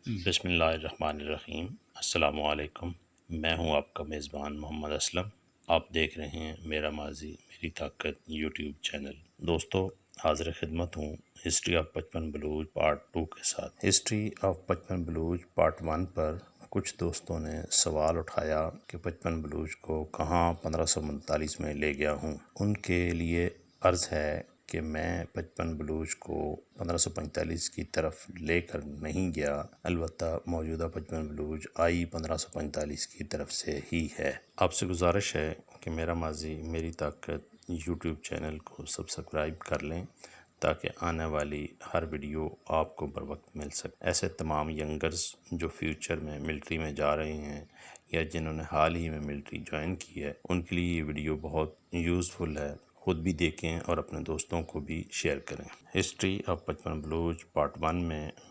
بسم اللہ الرحمن الرحیم۔ السلام علیکم۔ میں ہوں آپ کا میزبان محمد اسلم۔ آپ دیکھ رہے ہیں میرا ماضی میری طاقت یوٹیوب چینل۔ دوستو، حاضر خدمت ہوں ہسٹری آف بچپن بلوچ پارٹ 2 کے ساتھ۔ ہسٹری آف بچپن بلوچ پارٹ 1 پر کچھ دوستوں نے سوال اٹھایا کہ بچپن بلوچ کو کہاں 1549 میں لے گیا ہوں۔ ان کے لیے عرض ہے کہ میں بچپن بلوچ کو 1545 کی طرف لے کر نہیں گیا، البتہ موجودہ بچپن بلوچ آئی 1545 کی طرف سے ہی ہے۔ آپ سے گزارش ہے کہ میرا ماضی میری طاقت یوٹیوب چینل کو سبسکرائب کر لیں تاکہ آنے والی ہر ویڈیو آپ کو بر وقت مل سکے۔ ایسے تمام ینگرز جو فیوچر میں ملٹری میں جا رہے ہیں یا جنہوں نے حال ہی میں ملٹری جوائن کی ہے، ان کے لیے یہ ویڈیو بہت یوزفل ہے۔ خود بھی دیکھیں اور اپنے دوستوں کو بھی شیئر کریں۔ ہسٹری آف بچپن بلوچ پارٹ 1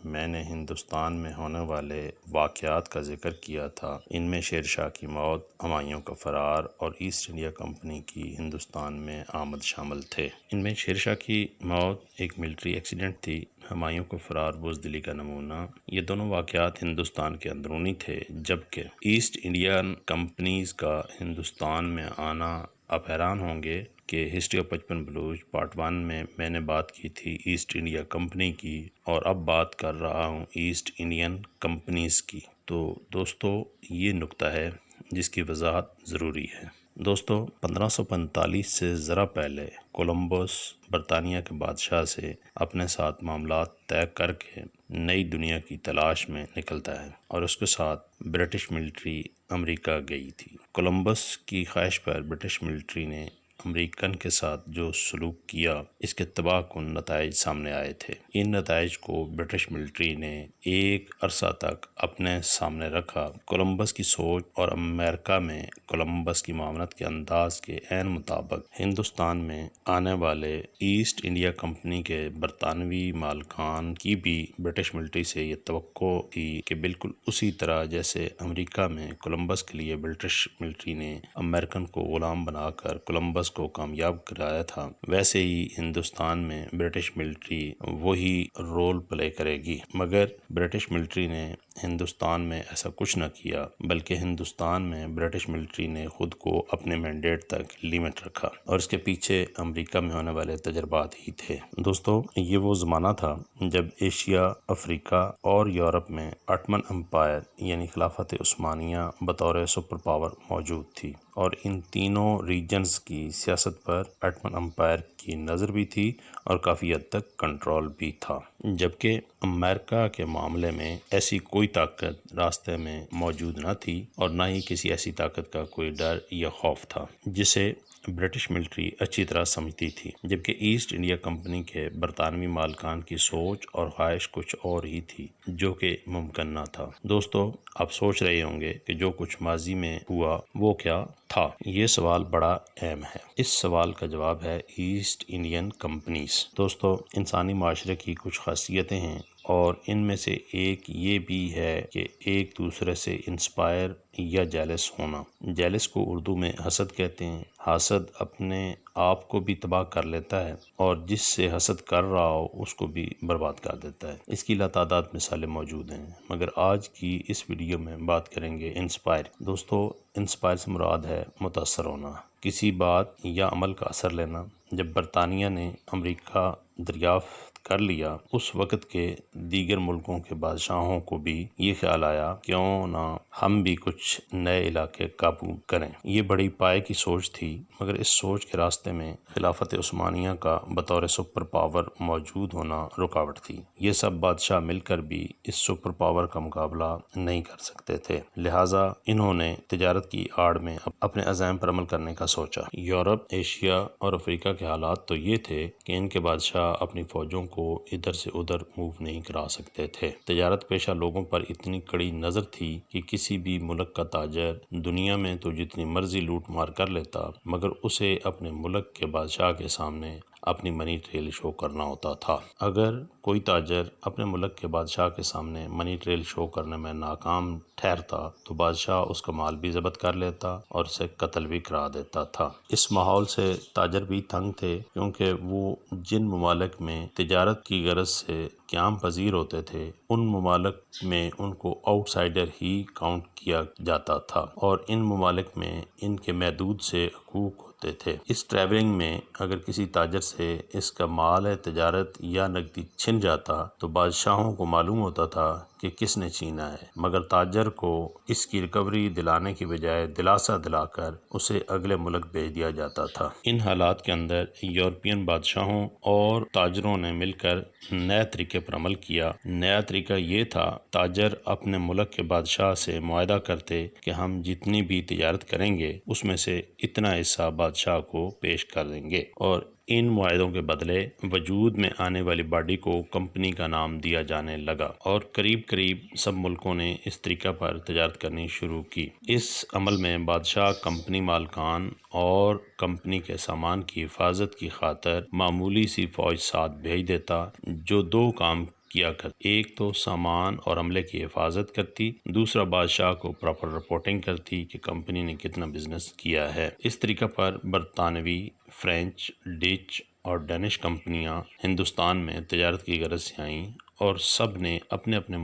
میں نے ہندوستان میں ہونے والے واقعات کا ذکر کیا تھا۔ ان میں شیر شاہ کی موت، ہمایوں کا فرار اور ایسٹ انڈیا کمپنی کی ہندوستان میں آمد شامل تھے۔ ان میں شیر شاہ کی موت ایک ملٹری ایکسیڈنٹ تھی، ہمایوں کا فرار بزدلی کا نمونہ۔ یہ دونوں واقعات ہندوستان کے اندرونی تھے، جبکہ ایسٹ انڈین کمپنیز کا ہندوستان میں آنا، آپ حیران ہوں گے کہ ہسٹری آف بچپن بلوچ پارٹ 1 میں نے بات کی تھی ایسٹ انڈیا کمپنی کی، اور اب بات کر رہا ہوں ایسٹ انڈین کمپنیز کی۔ تو دوستو، یہ نکتہ ہے جس کی وضاحت ضروری ہے۔ دوستو، 1545 سے ذرا پہلے کولمبس برطانیہ کے بادشاہ سے اپنے ساتھ معاملات طے کر کے نئی دنیا کی تلاش میں نکلتا ہے، اور اس کے ساتھ برٹش ملٹری امریکہ گئی تھی۔ کولمبس کی خواہش پر برٹش ملٹری نے امریکن کے ساتھ جو سلوک کیا، اس کے تباہ کن نتائج سامنے آئے تھے۔ ان نتائج کو برٹش ملٹری نے ایک عرصہ تک اپنے سامنے رکھا۔ کولمبس کی سوچ اور امریکہ میں کولمبس کی معاونت کے انداز کے عین مطابق ہندوستان میں آنے والے ایسٹ انڈیا کمپنی کے برطانوی مالکان کی بھی برٹش ملٹری سے یہ توقع تھی کہ بالکل اسی طرح جیسے امریکہ میں کولمبس کے لیے برٹش ملٹری نے امریکن کو غلام بنا کر کولمبس کو کامیاب کرایا تھا، ویسے ہی ہندوستان میں برٹش ملٹری وہی رول پلے کرے گی۔ مگر برٹش ملٹری نے ہندوستان میں ایسا کچھ نہ کیا، بلکہ ہندوستان میں برٹش ملٹری نے خود کو اپنے مینڈیٹ تک لیمٹ رکھا، اور اس کے پیچھے امریکہ میں ہونے والے تجربات ہی تھے۔ دوستو، یہ وہ زمانہ تھا جب ایشیا، افریقہ اور یورپ میں آٹمن امپائر یعنی خلافت عثمانیہ بطور سپر پاور موجود تھی، اور ان تینوں ریجنز کی سیاست پر آٹمن امپائر کی نظر بھی تھی اور کافی حد تک کنٹرول بھی تھا، جبکہ امریکہ کے معاملے میں ایسی کوئی طاقت راستے میں موجود نہ تھی، اور نہ ہی کسی ایسی طاقت کا کوئی ڈر یا خوف تھا جسے برٹش ملٹری اچھی طرح سمجھتی تھی، جبکہ ایسٹ انڈیا کمپنی کے برطانوی مالکان کی سوچ اور خواہش کچھ اور ہی تھی، جو کہ ممکن نہ تھا۔ دوستو، آپ سوچ رہے ہوں گے کہ جو کچھ ماضی میں ہوا وہ کیا تھا؟ یہ سوال بڑا اہم ہے۔ اس سوال کا جواب ہے ایسٹ انڈین کمپنیز۔ دوستو، انسانی معاشرے کی کچھ خاصیتیں ہیں، اور ان میں سے ایک یہ بھی ہے کہ ایک دوسرے سے انسپائر یا جیلس ہونا۔ جیلس کو اردو میں حسد کہتے ہیں۔ حاسد اپنے آپ کو بھی تباہ کر لیتا ہے، اور جس سے حسد کر رہا ہو اس کو بھی برباد کر دیتا ہے۔ اس کی لاتعداد مثالیں موجود ہیں، مگر آج کی اس ویڈیو میں بات کریں گے انسپائر۔ دوستو، انسپائر سے مراد ہے متاثر ہونا، کسی بات یا عمل کا اثر لینا۔ جب برطانیہ نے امریکہ دریافت کر لیا، اس وقت کے دیگر ملکوں کے بادشاہوں کو بھی یہ خیال آیا کیوں نہ ہم بھی کچھ نئے علاقے قابو کریں۔ یہ بڑی پائے کی سوچ تھی، مگر اس سوچ کے راستے میں خلافت عثمانیہ کا بطور سپر پاور موجود ہونا رکاوٹ تھی۔ یہ سب بادشاہ مل کر بھی اس سپر پاور کا مقابلہ نہیں کر سکتے تھے، لہٰذا انہوں نے تجارت کی آڑ میں اپنے عزائم پر عمل کرنے کا سوچا۔ یورپ، ایشیا اور افریقہ کے حالات تو یہ تھے کہ ان کے بادشاہ اپنی فوجوں کو ادھر سے ادھر موو نہیں کرا سکتے تھے۔ تجارت پیشہ لوگوں پر اتنی کڑی نظر تھی کہ کسی بھی ملک کا تاجر دنیا میں تو جتنی مرضی لوٹ مار کر لیتا، مگر اسے اپنے ملک کے بادشاہ کے سامنے اپنی منی ٹریل شو کرنا ہوتا تھا۔ اگر کوئی تاجر اپنے ملک کے بادشاہ کے سامنے منی ٹریل شو کرنے میں ناکام ٹھہرتا تو بادشاہ اس کا مال بھی ضبط کر لیتا اور اسے قتل بھی کرا دیتا تھا۔ اس ماحول سے تاجر بھی تنگ تھے، کیونکہ وہ جن ممالک میں تجارت کی غرض سے قیام پذیر ہوتے تھے ان ممالک میں ان کو آؤٹ سائڈر ہی کاؤنٹ کیا جاتا تھا اور ان ممالک میں ان کے محدود سے حقوق ہوتے تھے۔ اس ٹریولنگ میں اگر کسی تاجر سے اس کا مال ہے تجارت یا نقدی چھن جاتا تو بادشاہوں کو معلوم ہوتا تھا کہ کس نے چھینا ہے، مگر تاجر کو اس کی ریکوری دلانے کی بجائے دلاسا دلا کر اسے اگلے ملک بھیج دیا جاتا تھا۔ ان حالات کے اندر یورپین بادشاہوں اور تاجروں نے مل کر نئے طریقے پر عمل کیا۔ نیا طریقہ یہ تھا، تاجر اپنے ملک کے بادشاہ سے معاہدہ کرتے کہ ہم جتنی بھی تجارت کریں گے اس میں سے اتنا حصہ بادشاہ کو پیش کر دیں گے، اور ان معاہدوں کے بدلے وجود میں آنے والی باڈی کو کمپنی کا نام دیا جانے لگا اور قریب قریب سب ملکوں نے اس طریقہ پر تجارت کرنی شروع کی۔ اس عمل میں بادشاہ کمپنی مالکان اور کمپنی کے سامان کی حفاظت کی خاطر معمولی سی فوج ساتھ بھیج دیتا جو دو کام کیا کرتی، ایک تو سامان اور عملے کی حفاظت کرتی، دوسرا بادشاہ کو پراپر رپورٹنگ کرتی کہ کمپنی نے کتنا بزنس کیا ہے۔ اس طریقہ پر برطانوی، فرینچ، ڈچ اور ڈینش کمپنیاں ہندوستان میں تجارت کی غرض سے آئیں اور سب نے اپنے اپنے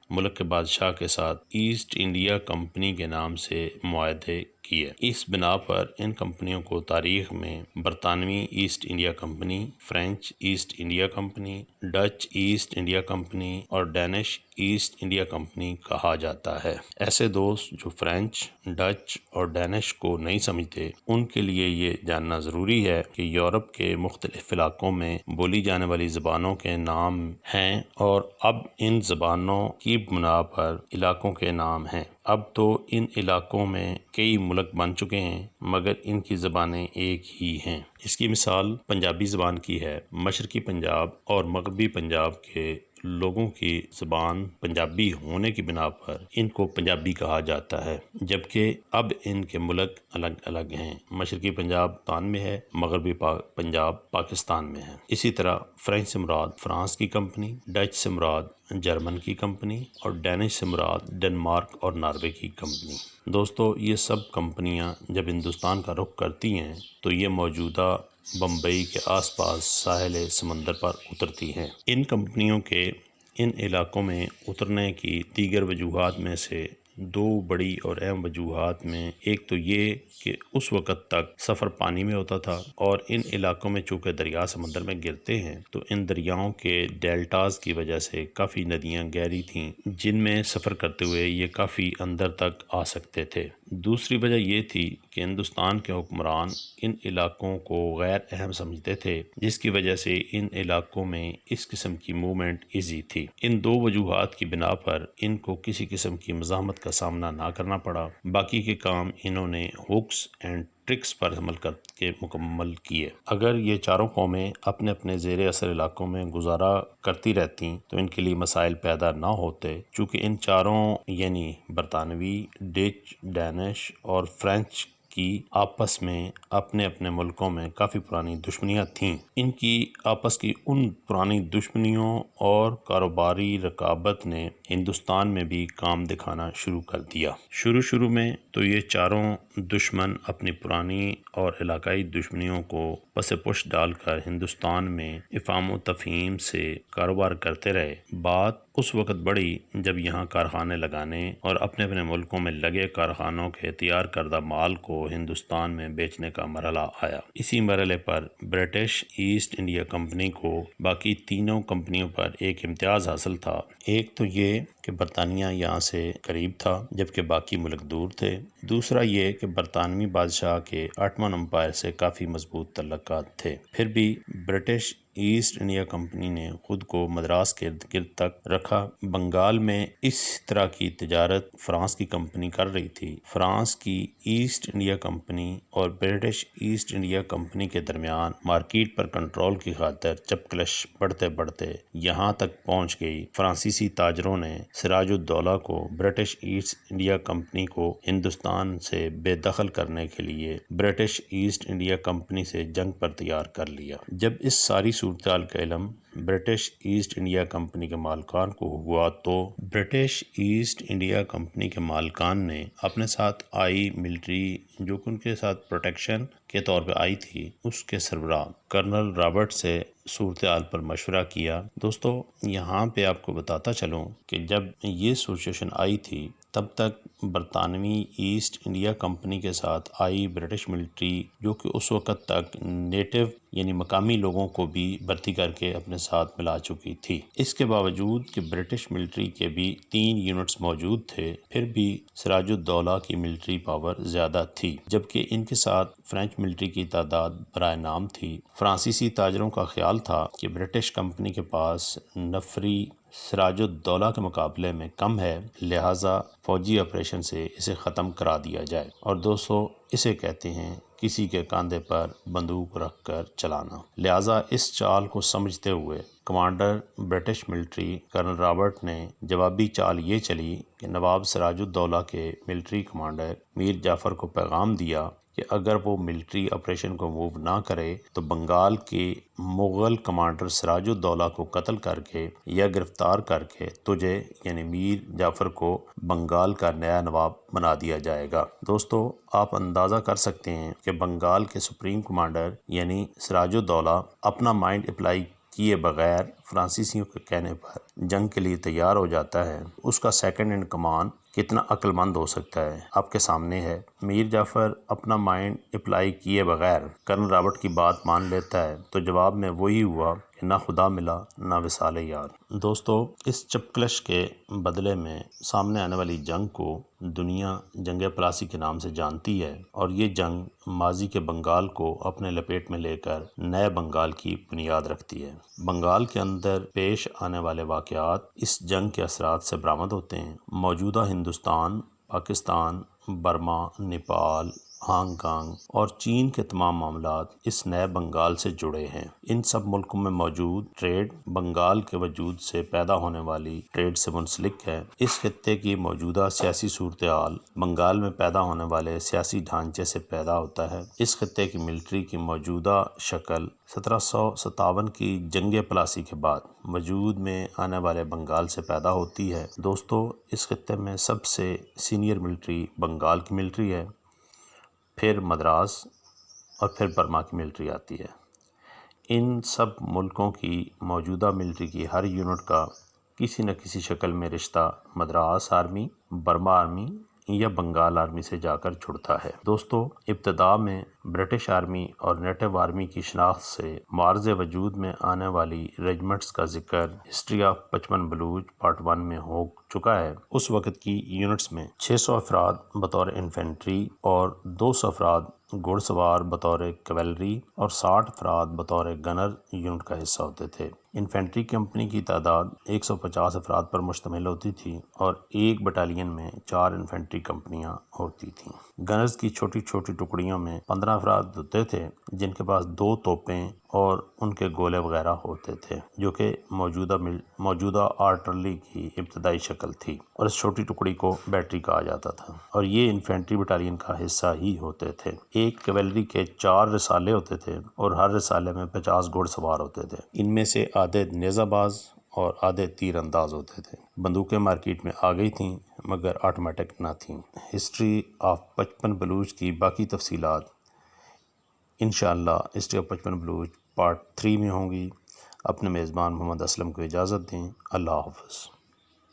ملک کے بادشاہ کے ساتھ ایسٹ انڈیا کمپنی کے نام سے معاہدے کیے۔ اس بنا پر ان کمپنیوں کو تاریخ میں برطانوی East India company, French East India company, Dutch East India company اور ڈینش ایسٹ انڈیا کمپنی کہا جاتا ہے۔ ایسے دوست جو فرینچ، ڈچ اور ڈینش کو نہیں سمجھتے ان کے لیے یہ جاننا ضروری ہے کہ یورپ کے مختلف علاقوں میں بولی جانے والی زبانوں کے نام ہیں اور اب ان زبانوں کی بنا پر علاقوں کے نام ہیں۔ اب تو ان علاقوں میں کئی ملک بن چکے ہیں مگر ان کی زبانیں ایک ہی ہیں۔ اس کی مثال پنجابی زبان کی ہے۔ مشرقی پنجاب اور مغربی پنجاب کے لوگوں کی زبان پنجابی ہونے کی بنا پر ان کو پنجابی کہا جاتا ہے، جبکہ اب ان کے ملک الگ الگ ہیں۔ مشرقی پنجاب پاکستان میں ہے، مغربی پنجاب پاکستان میں ہے۔ اسی طرح فرینچ سے مراد فرانس کی کمپنی، ڈچ سے مراد جرمن کی کمپنی اور ڈینش سے مراد ڈنمارک اور ناروے کی کمپنی۔ دوستو، یہ سب کمپنیاں جب ہندوستان کا رخ کرتی ہیں تو یہ موجودہ بمبئی کے آس پاس ساحل سمندر پر اترتی ہیں۔ ان کمپنیوں کے ان علاقوں میں اترنے کی دیگر وجوہات میں سے دو بڑی اور اہم وجوہات میں ایک تو یہ کہ اس وقت تک سفر پانی میں ہوتا تھا اور ان علاقوں میں چونکہ دریا سمندر میں گرتے ہیں تو ان دریاؤں کے ڈیلٹاز کی وجہ سے کافی ندیاں گہری تھیں جن میں سفر کرتے ہوئے یہ کافی اندر تک آ سکتے تھے۔ دوسری وجہ یہ تھی کہ ہندوستان کے حکمران ان علاقوں کو غیر اہم سمجھتے تھے، جس کی وجہ سے ان علاقوں میں اس قسم کی موومنٹ ایزی تھی۔ ان دو وجوہات کی بنا پر ان کو کسی قسم کی مزاحمت کا سامنا نہ کرنا پڑا۔ باقی کے کام انہوں نے ہکس اینڈ ٹرکس پر عمل کر کے مکمل کیے۔ اگر یہ چاروں قومیں اپنے اپنے زیر اثر علاقوں میں گزارا کرتی رہتی تو ان کے لیے مسائل پیدا نہ ہوتے، چونکہ ان چاروں یعنی برطانوی، ڈچ، ڈینش اور فرینچ کی آپس میں اپنے اپنے ملکوں میں کافی پرانی دشمنیاں تھیں۔ ان کی آپس کی ان پرانی دشمنیوں اور کاروباری رقابت نے ہندوستان میں بھی کام دکھانا شروع کر دیا۔ شروع میں تو یہ چاروں دشمن اپنی پرانی اور علاقائی دشمنیوں کو پس پش ڈال کر ہندوستان میں افہام و تفہیم سے کاروبار کرتے رہے۔ بات اس وقت بڑھی جب یہاں کارخانے لگانے اور اپنے اپنے ملکوں میں لگے کارخانوں کے تیار کردہ مال کو ہندوستان میں بیچنے کا مرحلہ آیا۔ اسی مرحلے پر برٹش ایسٹ انڈیا کمپنی کو باقی تینوں کمپنیوں پر ایک امتیاز حاصل تھا۔ ایک تو یہ کہ برطانیہ یہاں سے قریب تھا جبکہ باقی ملک دور تھے۔ دوسرا یہ کہ برطانوی بادشاہ کے آٹمن امپائر سے کافی مضبوط تعلقات تھے۔ پھر بھی برٹش ایسٹ انڈیا کمپنی نے خود کو مدراس کے ارد گرد تک رکھا۔ بنگال میں اس طرح کی تجارت فرانس کی کمپنی کر رہی تھی۔ فرانس کی ایسٹ انڈیا کمپنی اور برٹش ایسٹ انڈیا کمپنی کے درمیان مارکیٹ پر کنٹرول کی خاطر چپکلش بڑھتے بڑھتے یہاں تک پہنچ گئی۔ فرانسیسی تاجروں نے سراج الدولہ کو برٹش ایسٹ انڈیا کمپنی کو ہندوستان سے بے دخل کرنے کے لیے برٹش ایسٹ انڈیا کمپنی سے جنگ پر تیار کر لیا۔ جب اس ساری صورتحال کا علم برٹش ایسٹ انڈیا کمپنی کے مالکان کو ہوا تو برٹش ایسٹ انڈیا کمپنی کے مالکان نے اپنے ساتھ آئی ملٹری جو کہ ان کے ساتھ پروٹیکشن کے طور پہ آئی تھی، اس کے سربراہ کرنل رابرٹ سے صورتحال پر مشورہ کیا۔ دوستو یہاں پہ آپ کو بتاتا چلوں کہ جب یہ سچویشن آئی تھی تب تک برطانوی ایسٹ انڈیا کمپنی کے ساتھ آئی برٹش ملٹری جو کہ اس وقت تک نیٹو یعنی مقامی لوگوں کو بھی بھرتی کر کے اپنے ساتھ ملا چکی تھی۔ اس کے باوجود کہ برٹش ملٹری کے بھی 3 یونٹس موجود تھے، پھر بھی سراج الدولہ کی ملٹری پاور زیادہ تھی، جبکہ ان کے ساتھ فرینچ ملٹری کی تعداد برائے نام تھی۔ فرانسیسی تاجروں کا خیال تھا کہ برٹش کمپنی کے پاس نفری سراج الدولہ کے مقابلے میں کم ہے، لہٰذا فوجی آپریشن سے اسے ختم کرا دیا جائے۔ اور دوستو اسے کہتے ہیں کسی کے کاندھے پر بندوق رکھ کر چلانا۔ لہٰذا اس چال کو سمجھتے ہوئے commander British military colonel Robert نے جوابی چال یہ چلی کہ نواب سراج الدولہ کے ملٹری کمانڈر میر جعفر کو پیغام دیا کہ اگر وہ ملٹری آپریشن کو موو نہ کرے تو بنگال کے مغل کمانڈر سراج الدولہ کو قتل کر کے یا گرفتار کر کے تجھے یعنی میر جعفر کو بنگال کا نیا نواب بنا دیا جائے گا۔ دوستو آپ اندازہ کر سکتے ہیں کہ بنگال کے سپریم کمانڈر یعنی سراج الدولہ اپنا مائنڈ اپلائی کیے بغیر فرانسیسیوں کے کہنے پر جنگ کے لیے تیار ہو جاتا ہے۔ اس کا سیکنڈ ان کمان کتنا عقل مند ہو سکتا ہے آپ کے سامنے ہے۔ میر جعفر اپنا مائنڈ اپلائی کیے بغیر کرنل رابرٹ کی بات مان لیتا ہے تو جواب میں وہی ہوا کہ نہ خدا ملا نہ وصال یار۔ دوستو اس چپکلش کے بدلے میں سامنے آنے والی جنگ کو دنیا جنگ پلاسی کے نام سے جانتی ہے، اور یہ جنگ ماضی کے بنگال کو اپنے لپیٹ میں لے کر نئے بنگال کی بنیاد رکھتی ہے۔ بنگال کے اندر پیش آنے والے واقعات اس جنگ کے اثرات سے برآمد ہوتے ہیں۔ موجودہ Hindustan, Pakistan, Burma, Nepal, Hong Kong اور چین کے تمام معاملات اس نئے بنگال سے جڑے ہیں۔ ان سب ملکوں میں موجود ٹریڈ بنگال کے وجود سے پیدا ہونے والی ٹریڈ سے منسلک ہے۔ اس خطے کی موجودہ سیاسی صورتحال بنگال میں پیدا ہونے والے سیاسی ڈھانچے سے پیدا ہوتا ہے۔ اس خطے کی ملٹری کی موجودہ شکل 1757 کی جنگ پلاسی کے بعد وجود میں آنے والے بنگال سے پیدا ہوتی ہے۔ دوستو اس خطے میں سب سے سینئر ملٹری بنگال کی ملٹری ہے، پھر مدراس اور پھر برما کی ملٹری آتی ہے۔ ان سب ملکوں کی موجودہ ملٹری کی ہر یونٹ کا کسی نہ کسی شکل میں رشتہ مدراس آرمی، برما آرمی یا بنگال آرمی سے جا کر جڑتا ہے۔ دوستو ابتدا میں برٹش آرمی اور نیٹو آرمی کی شناخت سے معارض وجود میں آنے والی ریجمنٹس کا ذکر ہسٹری آف 55 بلوچ پارٹ 1 میں ہو چکا ہے۔ اس وقت کی یونٹس میں 600 افراد بطور انفینٹری اور 200 افراد گھڑ سوار بطور کیولری اور 60 افراد بطور گنر یونٹ کا حصہ ہوتے تھے۔ انفینٹری کمپنی کی تعداد 150 افراد پر مشتمل ہوتی تھی اور ایک بٹالین میں 4 انفینٹری کمپنیاں ہوتی تھیں۔ گنرز کی چھوٹی چھوٹی ٹکڑیوں میں 15 افراد ہوتے تھے جن کے پاس 2 توپیں اور ان کے گولے وغیرہ ہوتے تھے، جو کہ موجودہ آرٹلری کی ابتدائی شکل تھی، اور اس چھوٹی ٹکڑی کو بیٹری کہا جاتا تھا، اور یہ انفینٹری بٹالین کا حصہ ہی ہوتے تھے۔ ایک کیولری کے 4 رسالے ہوتے تھے اور ہر رسالے میں 50 گھڑ سوار ہوتے تھے۔ ان میں سے آدھے نیزہ باز اور آدھے تیر انداز ہوتے تھے۔ بندوقیں مارکیٹ میں آ گئی تھیں مگر آٹومیٹک نہ تھیں۔ ہسٹری آف 55 بلوچ کی باقی تفصیلات انشاءاللہ ہسٹری آف 55 بلوچ پارٹ 3 میں ہوں گی۔ اپنے میزبان محمد اسلم کو اجازت دیں۔ اللہ حافظ۔